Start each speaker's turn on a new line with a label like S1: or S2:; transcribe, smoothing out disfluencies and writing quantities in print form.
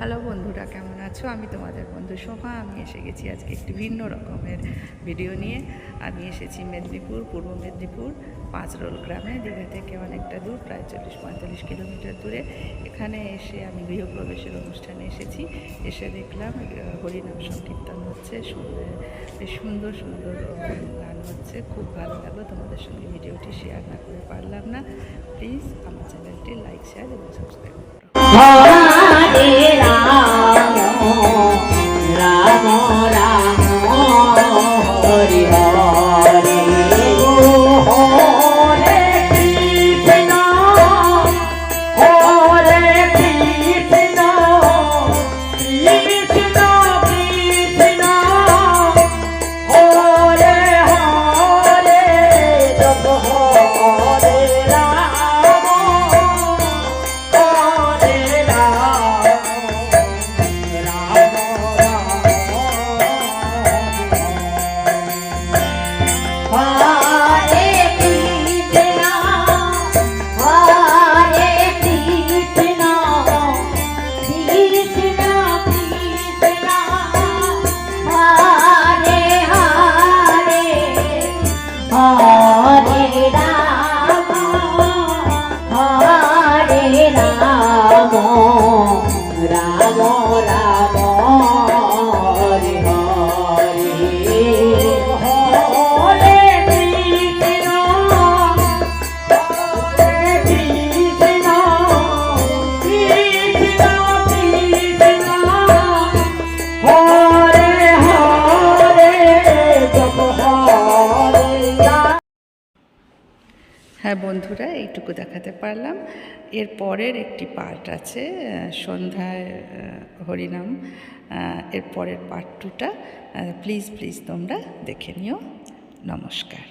S1: Hello বন্ধুরা, কেমন আছো? আমি তোমাদের বন্ধু শোভা। আমি এসে গেছি আজকে একটি ভিন্ন রকমের ভিডিও নিয়ে। আমি এসেছি মেদিনীপুর, পূর্ব মেদিনীপুর পাঁচরোল গ্রামে। দীঘা থেকে অনেকটা দূর, প্রায় 40-45 কিলোমিটার দূরে। এখানে এসে আমি গৃহপ্রবেশের অনুষ্ঠানে এসেছি। এসে দেখলাম হরিনাম সংকীর্তন হচ্ছে, বেশ সুন্দর সুন্দর গান হচ্ছে। খুব ভালো লাগলো। তোমাদের সঙ্গে ভিডিওটি শেয়ার না করে পারলাম না। প্লিজ আমার চ্যানেলটি লাইক, শেয়ার এবং সাবস্ক্রাইব করো।
S2: হরে রাম রাম রাম হরি হরে হরে কৃষ্ণ হরে কৃষ্ণ কৃষ্ণ কৃষ্ণ হরে হরে জপ হরে রাম হরে রাম রাম রাম হরে কৃষ্ণ হরে কৃষ্ণ কৃষ্ণ কৃষ্ণ হরে হরে হরে রাম হরে রাম রাম রাম হরে হরে হরে কৃষ্ণ হরে কৃষ্ণ কৃষ্ণ কৃষ্ণ হরে হরে জপ হরে রাম।
S1: হ্যাঁ বন্ধুরা, এইটুকু দেখাতে পারলাম। এর পরের একটি পার্ট আছে, সন্ধ্যায় হরিনাম। এর পরের পার্ট 2টা প্লিজ তোমরা দেখে নিও। নমস্কার।